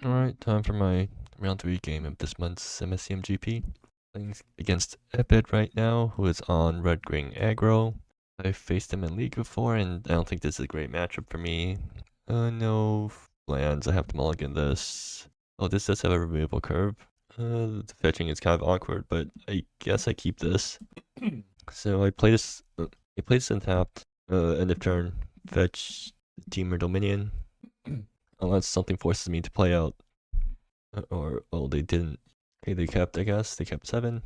Alright, time for my round 3 game of this month's MSEM GP. Playing against Epid right now, who is on red-green aggro. I've faced him in League before, and I don't think this is a great matchup for me. No lands, I have to mulligan this. Oh, this does have a removable curve. The fetching is kind of awkward, but I guess I keep this. So I play this untapped, end of turn, fetch Temur Dominion. Unless something forces me to play out. Oh, they didn't. Okay, I guess. They kept 7.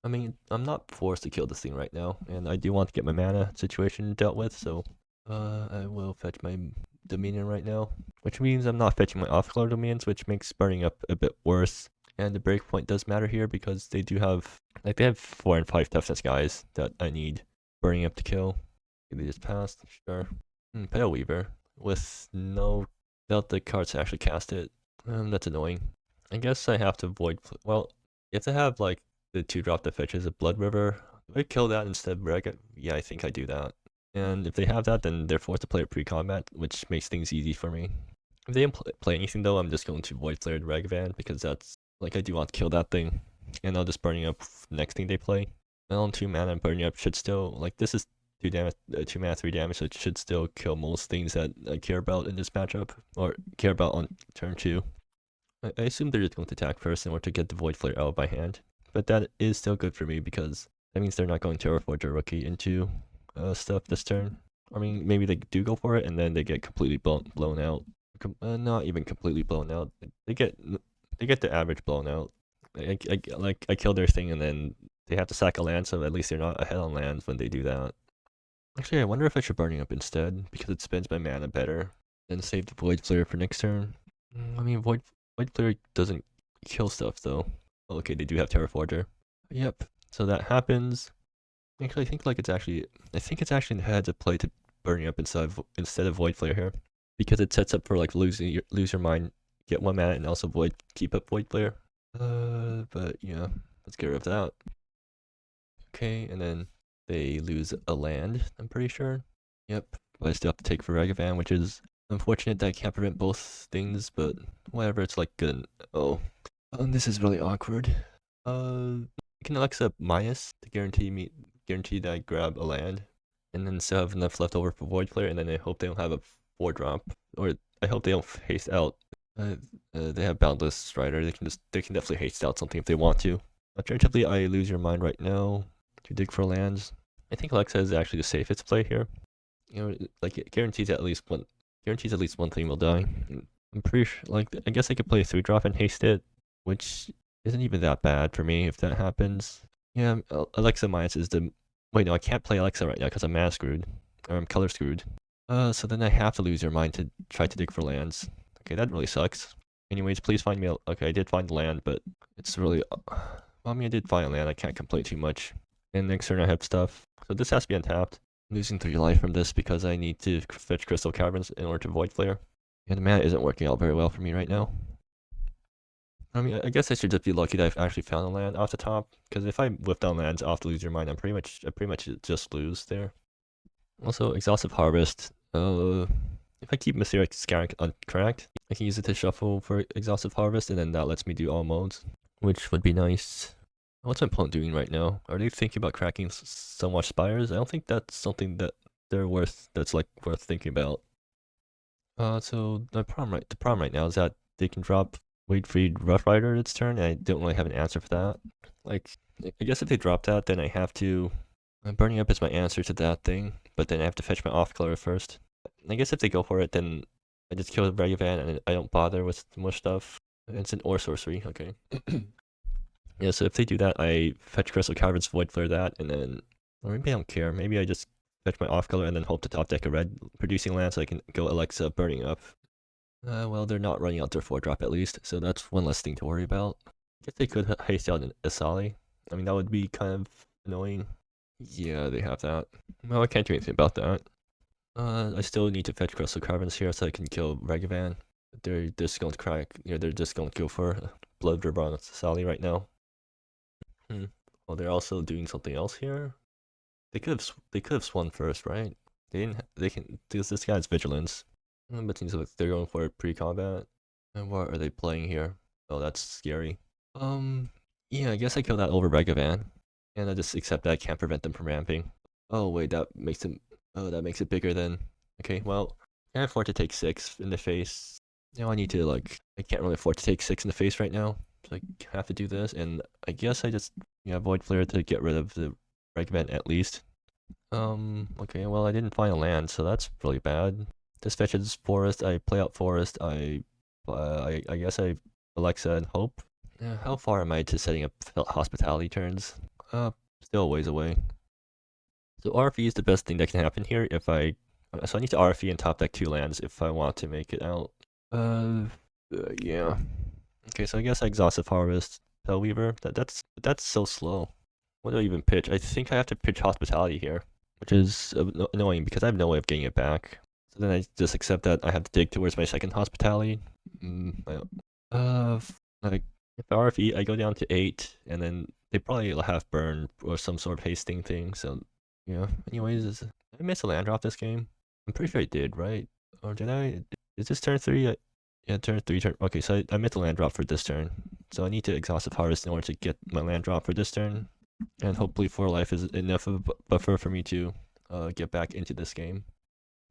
I mean, I'm not forced to kill this thing right now, and I do want to get my mana situation dealt with, so I will fetch my Dominion right now, which means I'm not fetching my off-color Dominions, which makes burning up a bit worse. And the breakpoint does matter here because they do have, they have 4 and 5 toughness guys that I need burning up to kill. They just passed, sure. Pale Weaver with without the cards to actually cast it. That's annoying. I guess I have to avoid, well, you have to have like the 2-drop that fetches a Blood River. Do I kill that instead of Reg? Yeah, I think I do that. And if they have that, then they're forced to play it pre-combat, which makes things easy for me. If they didn't play anything though, I'm just going to Void Flare Ragavan because that's, like, I do want to kill that thing. And I'll just burning up the next thing they play. And on 2 mana, burning up should still, like, this is 2 damage, 2 mana, 3 damage, so it should still kill most things that I care about in this matchup, or care about on turn 2. I assume they're just going to attack first in order to get the Void Flare out by hand. But that is still good for me because that means they're not going to Terraforge or Rookie into stuff this turn. I mean, maybe they do go for it and then they get completely blown out. Not even completely blown out. They get the average blown out. I kill their thing and then they have to sack a land, so at least they're not ahead on lands when they do that. Actually, I wonder if I should burning up instead because it spends my mana better. Then save the Void Flare for next turn. I mean, Void Flare doesn't kill stuff though. Oh, okay, they do have Terraforger. Yep. So that happens. Actually, I think it's actually in the heads of play to burning up instead of Void Flare here, because it sets up for like lose your mind, get 1 mana, and also keep up Void Flare. But yeah, let's get rid of that. Okay, and then they lose a land, I'm pretty sure. Yep, but I still have to take for Ragavan, which is unfortunate that I can't prevent both things, but whatever, it's like good. Oh, this is really awkward. I can Alexa minus to guarantee that I grab a land, and then still have enough left over for Void Flare, and then I hope they don't have a 4-drop, or I hope they don't haste out. They have Boundless Strider. They can definitely haste out something if they want to. Alternatively, I lose your mind right now to dig for lands. I think Alexa is actually the safest play here. You know, like it guarantees at least one thing will die. I'm pretty sure, like, I guess I could play a 3-drop and haste it, which isn't even that bad for me if that happens. Yeah, Alexa minus is the, wait, no, I can't play Alexa right now because I'm mana screwed, or I'm color screwed. So then I have to lose your mind to try to dig for lands. Okay, that really sucks. Anyways, please find me, okay, I did find land, but it's really, well, I mean, I did find land, I can't complain too much. And next turn I have stuff, so this has to be untapped. I'm losing 3 life from this because I need to fetch Crystal Caverns in order to Void Flare. And the mana isn't working out very well for me right now. I mean, I guess I should just be lucky that I've actually found a land off the top, because if I whip down lands off to lose your mind, I pretty much just lose there. Also, Exhaustive Harvest. If I keep Mysterious Scarab uncorrect, I can use it to shuffle for Exhaustive Harvest, and then that lets me do all modes, which would be nice. What's my opponent doing right now? Are they thinking about cracking Sunwatch Spires? I don't think that's something that that's like worth thinking about. So the problem right now is that they can drop Waitfried Rough Rider its turn, and I don't really have an answer for that. Like, I guess if they drop that, then I have to, burning up is my answer to that thing, but then I have to fetch my off color first. I guess if they go for it, then I just kill the Ragavan and I don't bother with much stuff. It's an or sorcery, okay. Yeah, so if they do that, I fetch Crystal Caverns, Void Flare that, and then, or maybe I don't care. Maybe I just fetch my off color and then hope to top deck a red producing land so I can go Alexa burning up. Well, they're not running out their 4-drop at least, so that's one less thing to worry about. I guess they could haste out an Asali. I mean, that would be kind of annoying. Yeah, they have that. Well, I can't do anything about that. I still need to fetch Crystal Caverns here so I can kill Ragavan. They're just going to crack, they're just going to go for Blood River on Asali right now. Well, they're also doing something else here. They could have swung first, right? They can, because this guy's Vigilance. But seems like they're going for pre-combat. And what are they playing here? Oh, that's scary. Yeah, I guess I kill that over Regavan. And I just accept that I can't prevent them from ramping. Oh wait, that makes him. Oh, that makes it bigger then. Okay, well, I can't afford to take 6 in the face. Now I need to like. I can't really afford to take 6 in the face right now. So I have to do this, and I guess I just Void Flare to get rid of the Regavan at least. Okay, well I didn't find a land, so that's really bad. This fetches Forest. I play out Forest. I guess I Alexa and hope. How far am I to setting up hospitality turns? Still a ways away. So RFE is the best thing that can happen here if I... So I need to RFE and top deck 2 lands if I want to make it out. Yeah. Okay, so I guess I Exhaustive Harvest, Spellweaver. That's so slow. What do I even pitch? I think I have to pitch Hospitality here, which is annoying because I have no way of getting it back. So then I just accept that I have to dig towards my second Hospitality. Like if RFE, I go down to 8, and then they probably have burn or some sort of hasting thing. So yeah. Anyways, did I miss a land drop this game? I'm pretty sure I did, right? Or did I? Is this turn 3? Yeah, turn 3. Okay, so I missed a land drop for this turn. So I need to Exhaustive Harvest in order to get my land drop for this turn. And hopefully 4 life is enough of a buffer for me to get back into this game.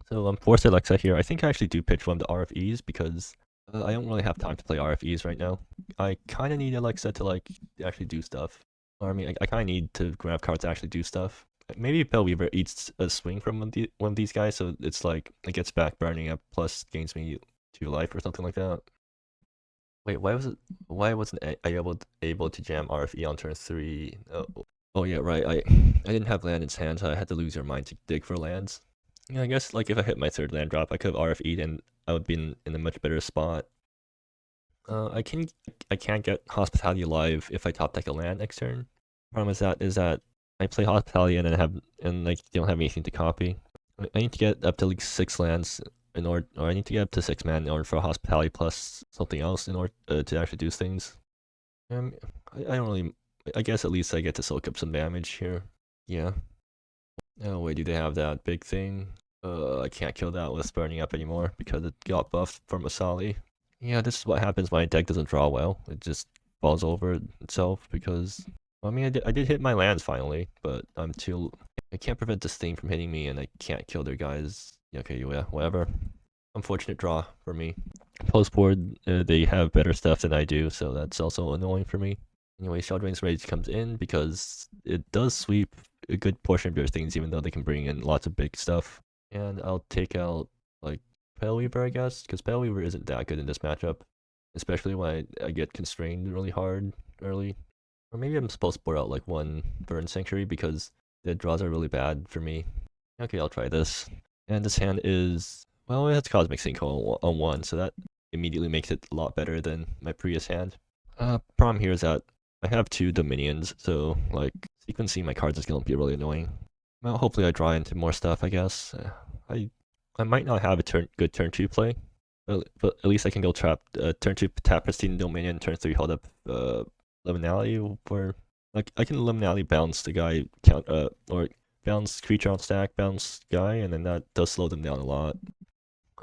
So I'm forced Alexa here. I think I actually do pitch one of the RFEs because I don't really have time to play RFEs right now. I kind of need Alexa to like actually do stuff. Or I mean, I kind of need to grab cards to actually do stuff. Maybe Bellweaver eats a swing from one of these guys, so it's like it gets back burning up plus gains me 2 life or something like that. Wait, why wasn't I able to jam RFE on turn 3? Oh yeah, right. I didn't have land in hand, so I had to lose your mind to dig for lands. Yeah, I guess like if I hit my 3rd land drop, I could have RFE'd and I would be in a much better spot. I can't get Hospitality live if I top deck a land next turn. Problem is that I play Hospitality and then like don't have anything to copy. I need to get up to like 6 lands in order, or I need to get up to 6 mana in order for Hospitality plus something else in order to actually do things. I don't really. I guess at least I get to soak up some damage here. Yeah. Oh wait, do they have that big thing? I can't kill that with burning up anymore because it got buffed from Masali. Yeah, this is what happens when my deck doesn't draw well. It just falls over itself because... Well, I mean, I did hit my lands finally, but I'm too... I can't prevent this thing from hitting me and I can't kill their guys. Okay, yeah, whatever. Unfortunate draw for me. Post board, they have better stuff than I do, so that's also annoying for me. Anyway, Sheldrain's Rage comes in because it does sweep a good portion of your things, even though they can bring in lots of big stuff. And I'll take out, like, Paleweaver, I guess, because Paleweaver isn't that good in this matchup. Especially when I get constrained really hard early. Or maybe I'm supposed to board out, like, 1 Burn Sanctuary because the draws are really bad for me. Okay, I'll try this. And this hand is... Well, it has Cosmic Sinkhole on 1, so that immediately makes it a lot better than my previous hand. Problem here is that I have 2 Dominions, so, like, sequencing my cards is going to be really annoying. Well, hopefully I draw into more stuff, I guess. I might not have a good turn 2 play, but at least I can go trap turn 2 tap Pristine Dominion, turn 3 hold up Liminality, where like I can Liminality bounce the guy or bounce creature on stack, bounce guy, and then that does slow them down a lot.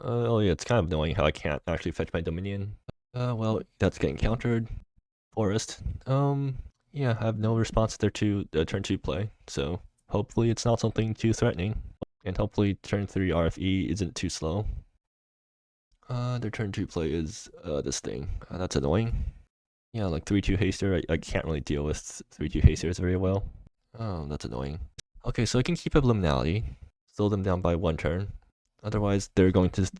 Oh yeah, it's kind of annoying how I can't actually fetch my Dominion. Well, that's getting countered. Forest. Yeah, I have no response to their turn 2 play, so hopefully it's not something too threatening. And hopefully turn 3 RFE isn't too slow. Their turn 2 play is this thing. That's annoying. Yeah, like 3-2 haster, I can't really deal with 3-2 hasters very well. Oh, that's annoying. Okay, so I can keep up Liminality, slow them down by 1 turn. Otherwise, they're going to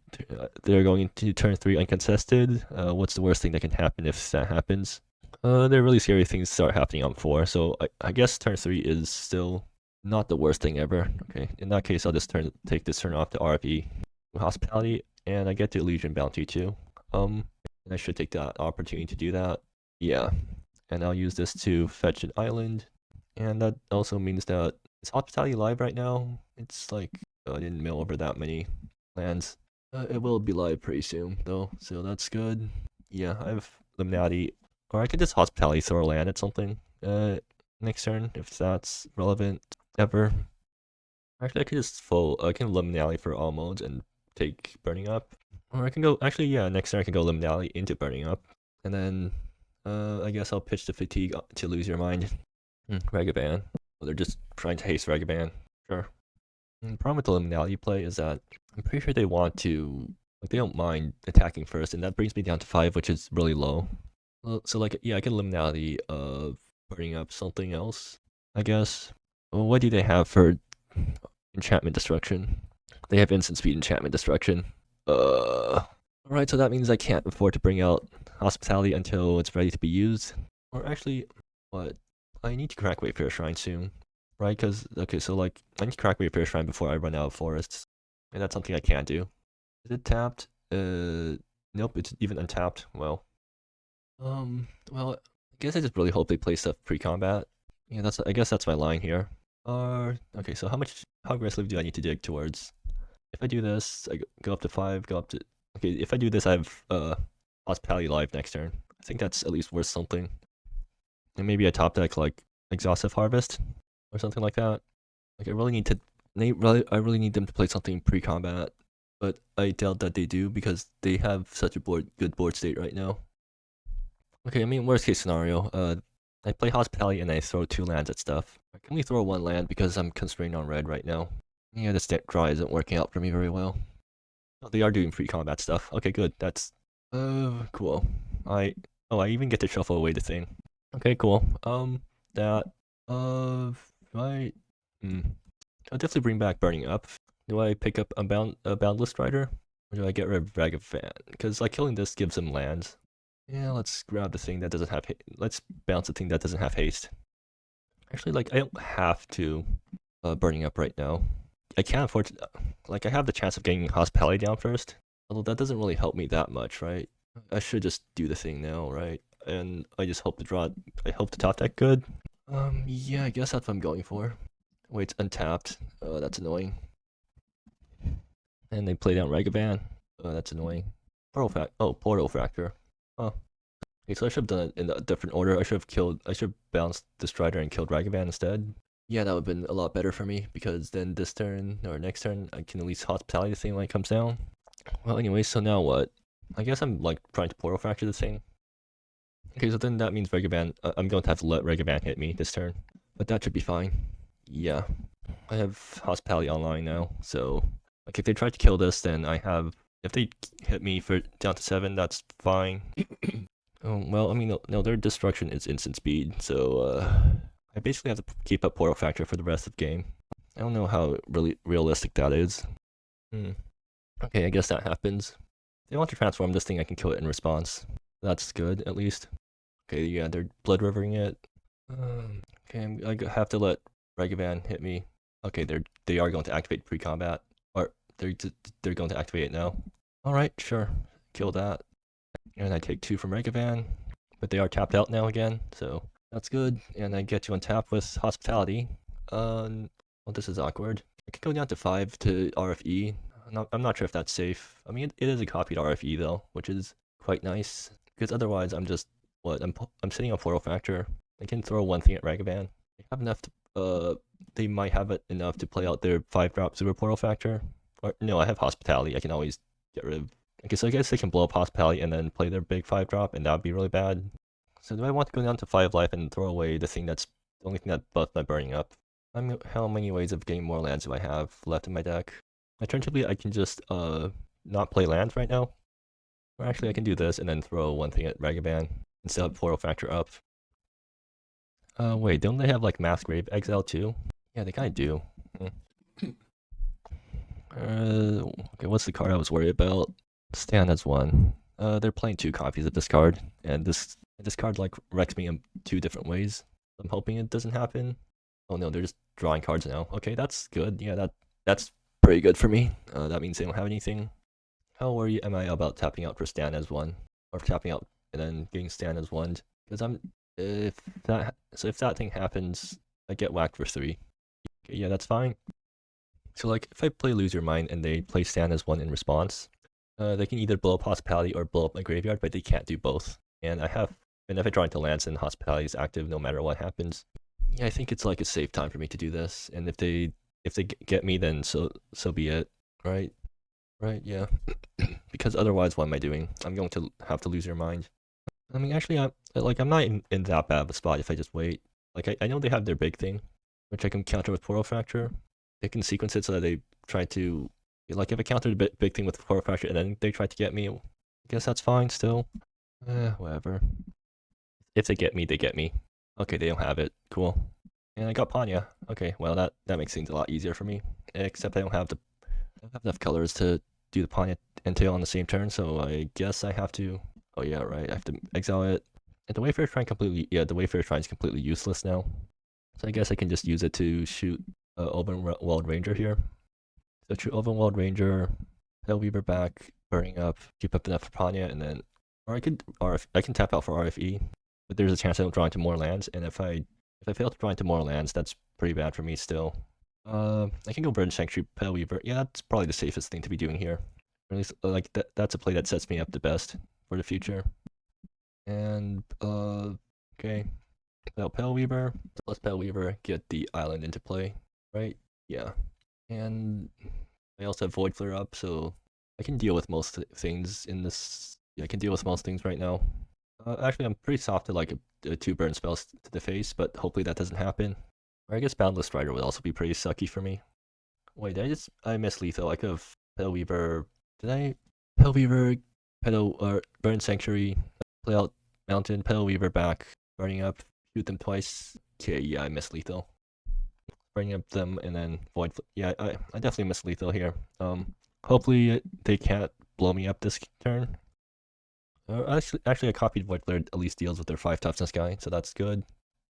turn 3 uncontested. What's the worst thing that can happen if that happens? There are really scary things start happening on 4, so I guess turn 3 is still not the worst thing ever. Okay, in that case, I'll just take this turn off to RP Hospitality, and I get to Illusion Bounty too. And I should take that opportunity to do that. Yeah, and I'll use this to fetch an island, and that also means that is Hospitality live right now? It's like I didn't mill over that many lands. It will be live pretty soon though, so that's good. Yeah, I have Liminality, or I could just Hospitality throw a land at something next turn if that's relevant ever. Actually, I could just I can Liminality for all modes and take Burning Up. Or I can go, actually, yeah, next turn I can go Liminality into Burning Up. And then, I guess I'll pitch the Fatigue to Lose Your Mind. Ragavan. Well, they're just trying to haste Ragavan. Sure. And the problem with the Liminality play is that I'm pretty sure they want to, like, they don't mind attacking first, and that brings me down to 5, which is really low. Well, so, like, yeah, I can Liminality of Burning Up something else, I guess. Well, what do they have for Enchantment Destruction? They have Instant Speed Enchantment Destruction. Alright, so that means I can't afford to bring out Hospitality until it's ready to be used. Or actually, what? I need to crack Wayfarer Shrine soon. Right, because, okay, so like, I need to crack Wayfarer Shrine before I run out of forests. And that's something I can't do. Is it tapped? Nope, it's even untapped. Well, I guess I just really hope they play stuff pre-combat. Yeah, I guess that's my line here. Okay, so how aggressively do I need to dig towards? If I do this, I go up to 5, go up to... Okay, if I do this, I have Hospitality live next turn. I think that's at least worth something. And maybe a top deck like Exhaustive Harvest or something like that. Like I really need them to play something pre-combat, but I doubt that they do because they have such a good board state right now. Okay, I mean worst case scenario, I play Hospitality and I throw 2 lands at stuff. I can only throw 1 land because I'm constrained on red right now. Yeah, this draw isn't working out for me very well. Oh, they are doing pre-combat stuff. Okay, good. That's cool. I even get to shuffle away the thing. Okay, cool. That right. I'll definitely bring back Burning Up. Do I pick up a Boundless Strider? Or do I get rid of Ragavan? Because like killing this gives him lands. Yeah, let's grab the thing that doesn't have let's bounce the thing that doesn't have haste. Actually, like I don't have to Burning Up right now. I can't afford to, like I have the chance of getting Hospitality down first. Although that doesn't really help me that much, right? I should just do the thing now, right? And I just hope I hope the top deck good. Yeah, I guess that's what I'm going for. Wait, it's untapped. Oh, that's annoying. And they play down Ragavan. Oh, that's annoying. Portal Fracture. Oh. Okay, so I should have done it in a different order. I should have bounced the Strider and killed Ragavan instead. Yeah, that would have been a lot better for me, because then this turn, or next turn, I can at least Hospitality the thing when it comes down. Well, anyway, so now what? I guess I'm, like, trying to Portal Fracture the thing. Okay, so then that means Ragavan, I'm going to have to let Ragavan hit me this turn. But that should be fine. Yeah. I have Hospitality online now, so... Like, if they try to kill this, then I have... If they hit me for down to 7, that's fine. Oh, well, I mean, no, their destruction is instant speed, so, I basically have to keep up Portal Fracture for the rest of the game. I don't know how really realistic that is. Okay, I guess that happens. If they want to transform this thing, I can kill it in response. That's good, at least. Okay, yeah, they're Blood Rivering it. Okay, I have to let Ragavan hit me. Okay, they are going to activate pre-combat. Or, they're going to activate it now. Alright, sure. Kill that. And I take 2 from Ragavan. But they are tapped out now again, so that's good. And I get to untap with Hospitality. Well, this is awkward. I could go down to 5 to RFE. I'm not sure if that's safe. I mean, it is a copied RFE though, which is quite nice. Because otherwise, I'm just I'm sitting on Portal Fracture. I can throw 1 thing at Ragavan. They have enough to, they might have it enough to play out their 5-drop Super Portal Fracture. Or no, I have Hospitality. I can always get rid of. Okay, so I guess they can blow up Hospitality and then play their big 5-drop, and that would be really bad. So do I want to go down to 5 life and throw away the thing that's the only thing that buffed my Burning Up? How many ways of getting more lands do I have left in my deck? Alternatively, I can just not play lands right now. Or actually, I can do this and then throw 1 thing at Ragavan and set up Portal Fracture up. Wait, don't they have like Mass Grave Exile too? Yeah, they kind of do. Okay, what's the card I was worried about? Stand as 1. They're playing 2 copies of this card, and this card like wrecks me in 2 different ways. I'm hoping it doesn't happen. Oh no, they're just drawing cards now. Okay, that's good. Yeah, that's pretty good for me. That means they don't have anything. How worried am I about tapping out for stand as 1, or tapping out and then getting stand as 1? Because if that thing happens, I get whacked for 3. Okay, yeah, that's fine. So like, if I play Lose Your Mind and they play stand as 1 in response, they can either blow up Hospitality or blow up my graveyard, but they can't do both. And if I draw into lands, then Hospitality is active no matter what happens. Yeah, I think it's like a safe time for me to do this. And if they get me, then so be it, right? Right, yeah. Because otherwise, what am I doing? I'm going to have to lose your mind. I mean, actually, I'm not in that bad of a spot if I just wait. Like, I know they have their big thing, which I can counter with Portal Fracture. They can sequence it so that they try to, like, if I counter the big thing with Portal Fracture and then they try to get me, I guess that's fine still. Whatever. If they get me, they get me. Okay, they don't have it. Cool. And I got Panya. Okay, well, that makes things a lot easier for me. Except I don't have enough colors to do the Panya and Tail on the same turn, so I guess I have to. Oh yeah, right. I have to exile it. And the Wayfarer Shrine the Wayfarer Shrine is completely useless now. So I guess I can just use it to shoot Open World Ranger here. So shoot Open World Ranger, Paleweaver back, burning up, keep up enough for Panya, and then, or I can tap out for RFE, but there's a chance I don't draw into more lands, and if I fail to draw into more lands, that's pretty bad for me still. I can go Burn Sanctuary, Paleweaver. Yeah, that's probably the safest thing to be doing here. Or at least, like, that's a play that sets me up the best for the future. And, okay. Now Paleweaver. So let's Paleweaver get the island into play, right? Yeah. And I also have Void Flare up, so I can deal with most things in this. Yeah, I can deal with most things right now. Actually, I'm pretty soft to like a 2 burn spells to the face, but hopefully that doesn't happen. Or I guess Boundless Strider would also be pretty sucky for me. Wait, I missed lethal. I could have Paleweaver. Did I? Paleweaver, Burn Sanctuary, play out Mountain, Paleweaver back, burning up, shoot them twice. Okay, yeah, I missed lethal. Burning up them and then Void. Yeah, I definitely missed lethal here. Hopefully they can't blow me up this turn. Actually, I copied Void Flare at least deals with their 5 toughness guy, so that's good.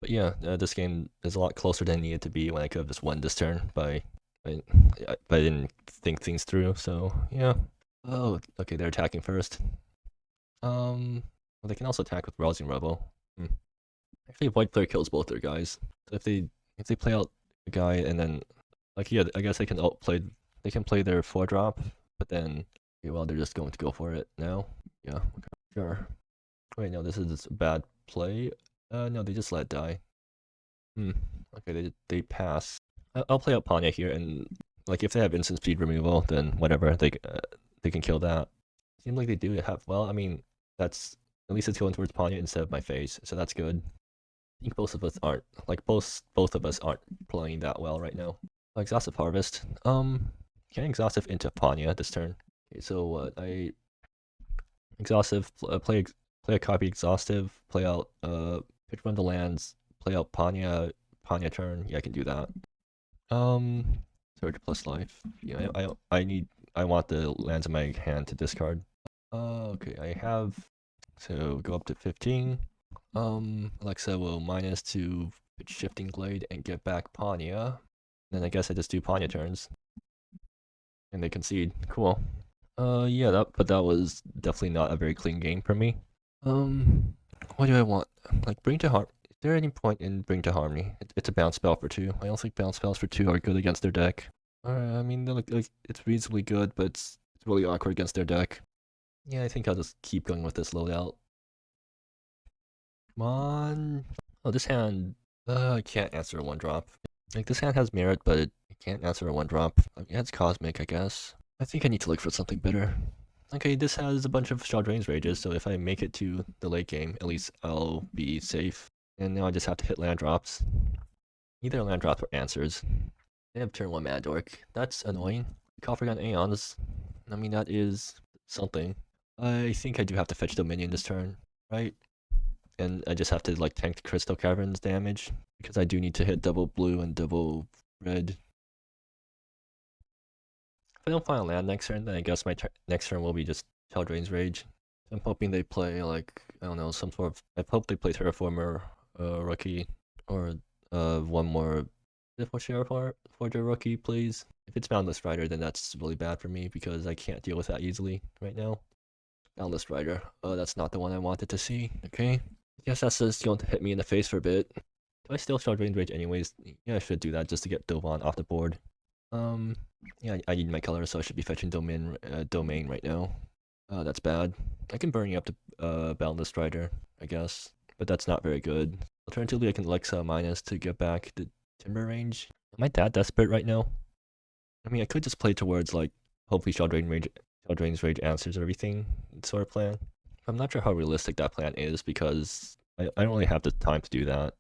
But yeah, this game is a lot closer than it needed to be when I could have just won this turn but I didn't think things through. So yeah. Oh, okay, they're attacking first. Well, they can also attack with Rousing Rebel. Actually, Void Flare kills both their guys. So if they play out a guy and then, like, yeah, I guess they can play their 4-drop, but then, okay, well, they're just going to go for it now. Yeah, okay, sure. Wait, no, this is a bad play. No, they just let it die. Okay, they pass. I'll play out Panya here, and like if they have instant speed removal, then whatever, they can kill that. Seems like they do have. Well, I mean, that's at least it's going towards Panya instead of my face, so that's good. I think both of us aren't both of us aren't playing that well right now. Exhaustive Harvest. Can exhaustive into Panya this turn. Okay, so what I exhaustive play a copy exhaustive, play out pitch one of the lands, play out Panya turn. Yeah, I can do that. Surge plus life. Yeah, I want the lands in my hand to discard. Okay, I have, so go up to 15. Alexa will minus to Shifting Glade and get back Panya. Then I guess I just do Panya turns. And they concede. Cool. Yeah, but that was definitely not a very clean game for me. What do I want? Like, Bring to Harm. Is there any point in Bring to Harmony? It's a bounce spell for 2. I don't think bounce spells for 2 are good against their deck. I mean, like it's reasonably good, but it's really awkward against their deck. Yeah, I think I'll just keep going with this loadout. Come on. Oh, this hand, I can't answer a 1-drop. Like, this hand has merit, but it can't answer a 1-drop. Yeah, it's Cosmic, I guess. I think I need to look for something better. Okay, this has a bunch of Chaldrain's Rages, so if I make it to the late game, at least I'll be safe. And now I just have to hit land drops. Either land drops or answers. They have turn 1 Mad Dork. That's annoying. Coffer Gun Aeons. I mean, that is something. I think I do have to fetch Dominion this turn, right? And I just have to like tank the Crystal Caverns damage, because I do need to hit double blue and double red. If I don't find a land next turn, then I guess my next turn will be just Chaldrain's Rage. I'm hoping they play like, I don't know, some sort of, I hope they play Terraformer, Rookie, or one more Forger Rookie, please. If it's Boundless Rider, then that's really bad for me because I can't deal with that easily right now. Boundless Rider. Oh, that's not the one I wanted to see. Okay. I guess that's just going to hit me in the face for a bit. Do I still Chaldrain's Rage anyways? Yeah, I should do that just to get Dovan off the board. Yeah, I need my color, so I should be fetching Domain right now. That's bad. I can burn you up to Boundless Strider, I guess, but that's not very good. Alternatively, I can Alexa minus to get back the Timber range. Am I that desperate right now? I mean, I could just play towards like hopefully Shell Drain's Rage answers everything sort of plan. I'm not sure how realistic that plan is because I don't really have the time to do that.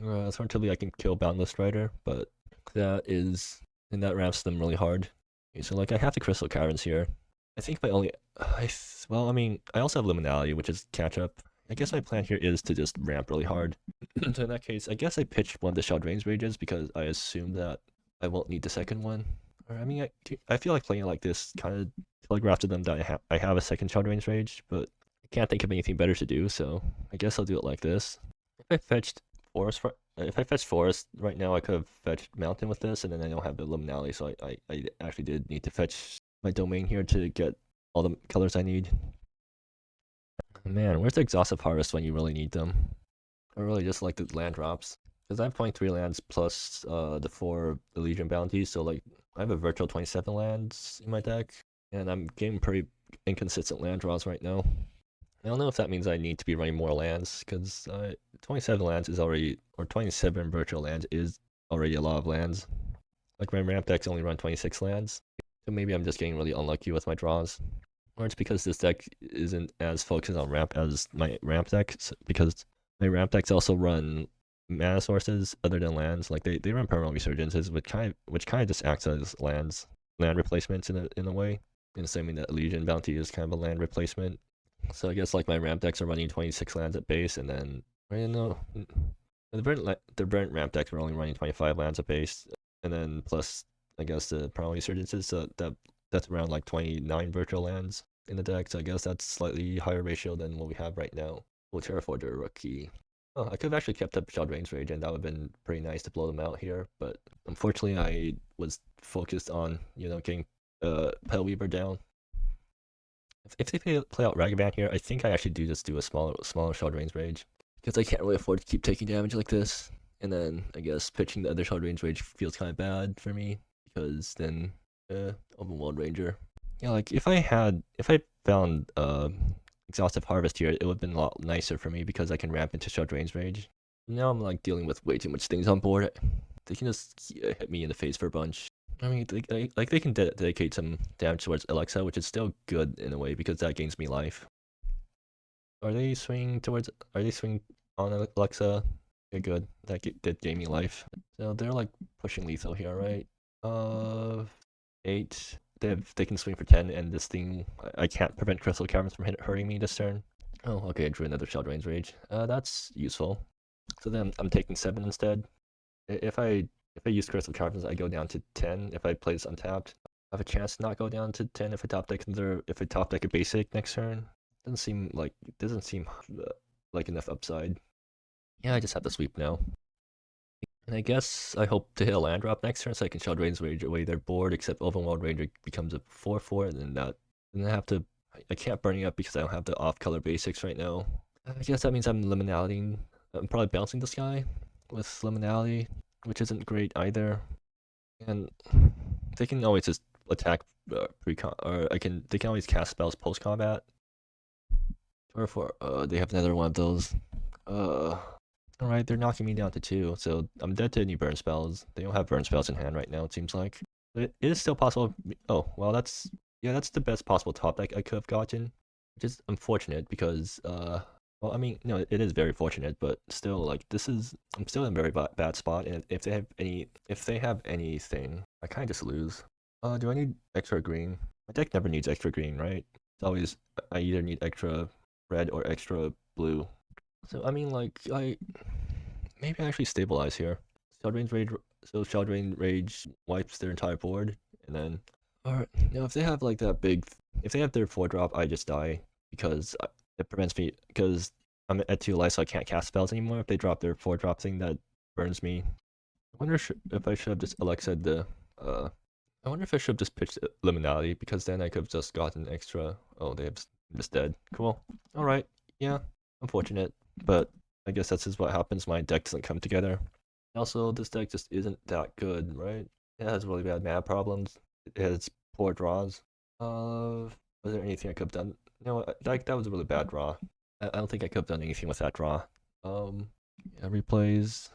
Alternatively, I can kill Boundless Rider, but that ramps them really hard. Okay, so like I have the Crystal Caverns here. I think my only, well, I mean, I also have Liminality, which is catch up. I guess my plan here is to just ramp really hard. So in that case, I guess I pitched one of the Shell Drains Rages because I assume that I won't need the second one. Or I mean, I feel like playing it like this kind of telegraphed to them that I have a second Shell Drains Rage, but I can't think of anything better to do, so I guess I'll do it like this. If I fetched Forest right now, I could have fetched Mountain with this, and then I don't have the Liminality, so I actually did need to fetch my domain here to get all the colors I need. Man, where's the Exhaustive Harvest when you really need them? I really just like the land drops. Because I have 23 lands plus the 4 Elysian bounties, so like I have a virtual 27 lands in my deck, and I'm getting pretty inconsistent land draws right now. I don't know if that means I need to be running more lands, because 27 lands is already, or 27 virtual lands is already a lot of lands. Like my ramp decks only run 26 lands, so maybe I'm just getting really unlucky with my draws. Or it's because this deck isn't as focused on ramp as my ramp deck, because my ramp decks also run mana sources other than lands. Like they run Permanent Resurgences, which kind of just acts as land replacements in a way. In the same way that Elysian Bounty is kind of a land replacement. So I guess like my ramp decks are running 26 lands at base, and then the burnt ramp decks were only running 25 lands at base, and then plus I guess the Permanent Resurgences, so that's around like 29 virtual lands in the deck. So I guess that's slightly higher ratio than what we have right now. We'll Terraforger Rookie. Oh, I could have actually kept up Shell Drain's Rage, and that would have been pretty nice to blow them out here, but unfortunately I was focused on, getting Pale Weaver down. If they play out Ragavan here, I think I actually just do a smaller Shell Drain's Rage, because I can't really afford to keep taking damage like this. And then I guess pitching the other Shell Drain's Rage feels kind of bad for me, because then Open World Ranger. Yeah, like if I found Exhaustive Harvest here, it would have been a lot nicer for me because I can ramp into Shell Drain's Rage. Now I'm like dealing with way too much things on board. They can just hit me in the face for a bunch. I mean, they can dedicate some damage towards Alexa, which is still good in a way because that gains me life. Are they swinging on Alexa? Okay, good. That did gain me life. So they're like pushing lethal here, right? 8. They can swing for 10, and this thing, I can't prevent Crystal Caverns from hurting me this turn. Oh, okay, I drew another Shell Drain's Rage. That's useful. So then I'm taking 7 instead. If I use Crystal Caverns, I go down to 10. If I play this untapped, I have a chance to not go down to 10 if I top deck a basic next turn. Doesn't seem like enough upside. Yeah, I just have to sweep now. And I guess I hope to hit a land drop next turn so I can Shell Drain's Rage away their board, except Open World Ranger becomes a 4/4, and then I can't burn it up because I don't have the off-color basics right now. I guess that means I'm Liminality. I'm probably bouncing this guy with Liminality, which isn't great either. And they can always just attack they can always cast spells post-combat. Therefore, they have another one of those. Alright, they're knocking me down to 2, so I'm dead to any burn spells. They don't have burn spells in hand right now, it seems like. But it is still possible. Oh, well, that's the best possible top deck I could have gotten, which is unfortunate because, well, I mean, no, it is very fortunate, but still, like, I'm still in a very bad spot, and if they have anything, I kind of just lose. Do I need extra green? My deck never needs extra green, right? It's always, I either need extra red or extra blue. So I mean, like, maybe I actually stabilize here. Shell Drain Rage wipes their entire board, and then, or if they have like if they have their 4-drop, I just die because it prevents me, because I'm at 2 life, so I can't cast spells anymore. If they drop their 4-drop thing, that burns me. I wonder if I should have just Alexa'd the. I wonder if I should have just pitched Liminality, because then I could have just gotten extra. Oh, I'm just dead. Cool. All right. Yeah. Unfortunate. But I guess that's just what happens. My deck doesn't come together. Also, this deck just isn't that good, right? It has really bad mana problems. It has poor draws. Was there anything I could have done? No, that was a really bad draw. I don't think I could have done anything with that draw. Yeah, replays.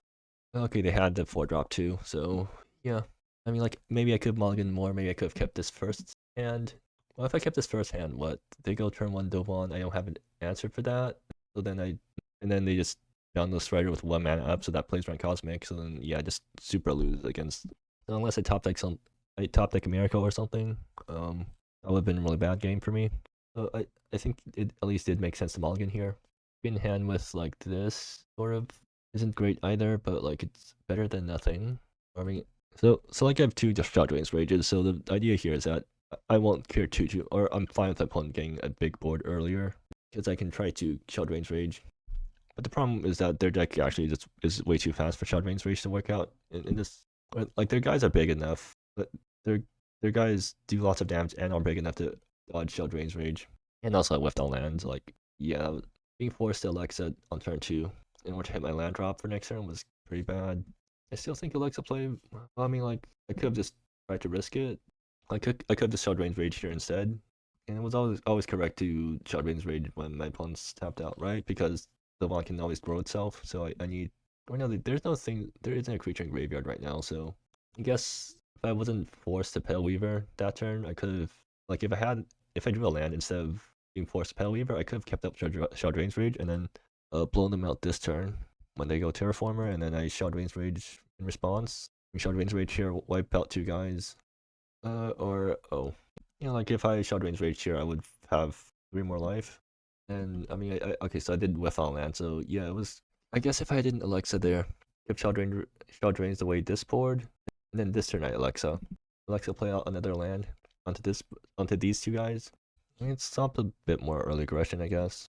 Okay, they had the 4-drop too, so yeah. I mean, like, maybe I could have mulliganed more. Maybe I could have kept this first. And well, if I kept this first hand, what? They go turn 1 Dovan, I don't have an answer for that. So then and then they just down the strider with 1 mana up, so that plays around Cosmic, so then yeah, just super lose against, unless I top deck a Miracle or something, that would have been a really bad game for me. So I think it at least did make sense to mulligan here. In hand with like this sort of isn't great either, but like it's better than nothing. I mean, so like I have 2 just shot range rages, so the idea here is that I won't care too, or I'm fine with the opponent getting a big board earlier, because I can try to shot range rage. But the problem is that their deck actually just is way too fast for shot range rage to work out. In this, like their guys are big enough, but their guys do lots of damage and are big enough to dodge shot range rage, and also with all lands. Like yeah, being forced to Alexa on turn 2 in order to hit my land drop for next turn was pretty bad. I still think Alexa play. Well, I mean, like I could have just tried to risk it. I could have just shot range rage here instead, and it was always correct to shot range rage when my opponent's tapped out, right? Because the one can always grow itself. So I need. Right now, there isn't a creature in graveyard right now. So I guess if I wasn't forced to Pale Weaver that turn, I could have, like if I drew a land instead of being forced to Pale Weaver, I could have kept up Shard Range Rage and then blown them out this turn when they go Terraformer, and then I Shard Range Rage in response. Shard Range Rage here, wipe out 2 guys. Like if I Shard Range Rage here, I would have 3 more life. And I mean, okay, so I did with all land, so yeah, it was. I guess if I didn't Alexa there, if Shard Range away this board, and then this turn I Alexa play out another land onto these 2 guys. I mean, it stopped a bit more early aggression, I guess.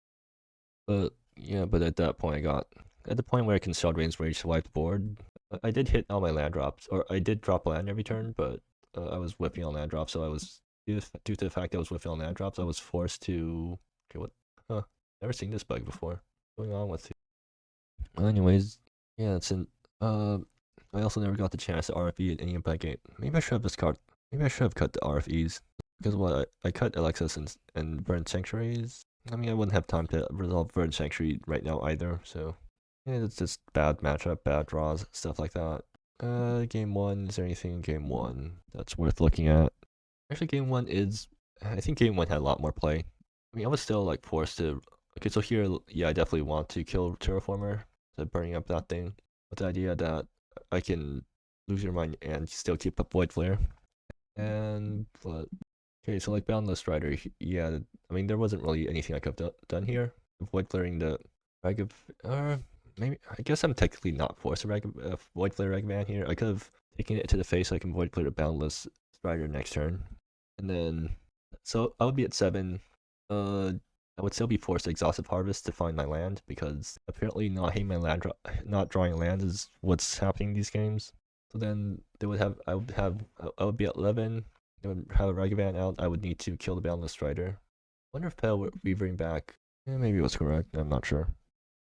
But yeah, but at that point at the point where I can Shard Range to wipe the board, I did hit all my land drops, or I did drop land every turn, but I was whipping on land drops, so I was due to the fact that I was whipping on land drops, I was forced to. Okay, what? Huh? Never seen this bug before. What's going on with it? Well, anyways, yeah, it's in. I also never got the chance to RFE at any of that game. Maybe I should have Maybe I should have cut the RFEs because what I cut Alexis and Burnt Sanctuaries. I mean, I wouldn't have time to resolve Burnt Sanctuary right now either. So yeah, it's just bad matchup, bad draws, stuff like that. Game 1. Is there anything in game 1 that's worth looking at? Actually, game 1 is. I think game 1 had a lot more play. I mean, I was still like forced to. Okay, so here, yeah, I definitely want to kill Terraformer, so burning up that thing, with the idea that I can lose your mind and still keep up Void Flare. And but okay, so like Boundless Rider, yeah, I mean there wasn't really anything I could have done here. Void Flaring the Rag maybe I guess I'm technically not forced to Void Flare Ragavan here. I could have taken it to the face so I can Void Flare a Boundless Strider next turn, and then so I would be at 7. I would still be forced to Exhaustive Harvest to find my land because apparently not hitting my land, not drawing land is what's happening in these games. So then I would be at 11. They would have a Ragavan out. I would need to kill the Boundless Strider. Wonder if Pale Weavering back. Yeah, maybe it was correct. I'm not sure.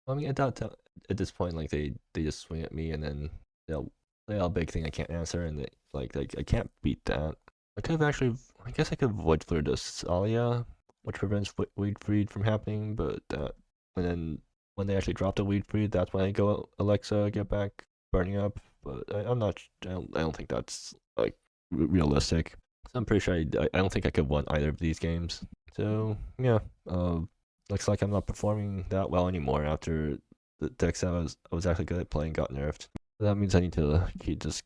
I mean, at this point, like they just swing at me and then they'll play a big thing I can't answer, and like I can't beat that. I guess I could Void Flare this Alia, which prevents Weed Freed from happening, but and then when they actually drop the Weed Freed, that's when I go Alexa, get back, burning up. But I don't think that's like realistic. So I'm pretty sure I don't think I could win either of these games. So yeah, looks like I'm not performing that well anymore after the decks that I was actually good at playing got nerfed. That means I need to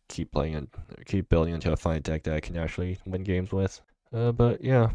keep playing and keep building until I find a deck that I can actually win games with. But yeah,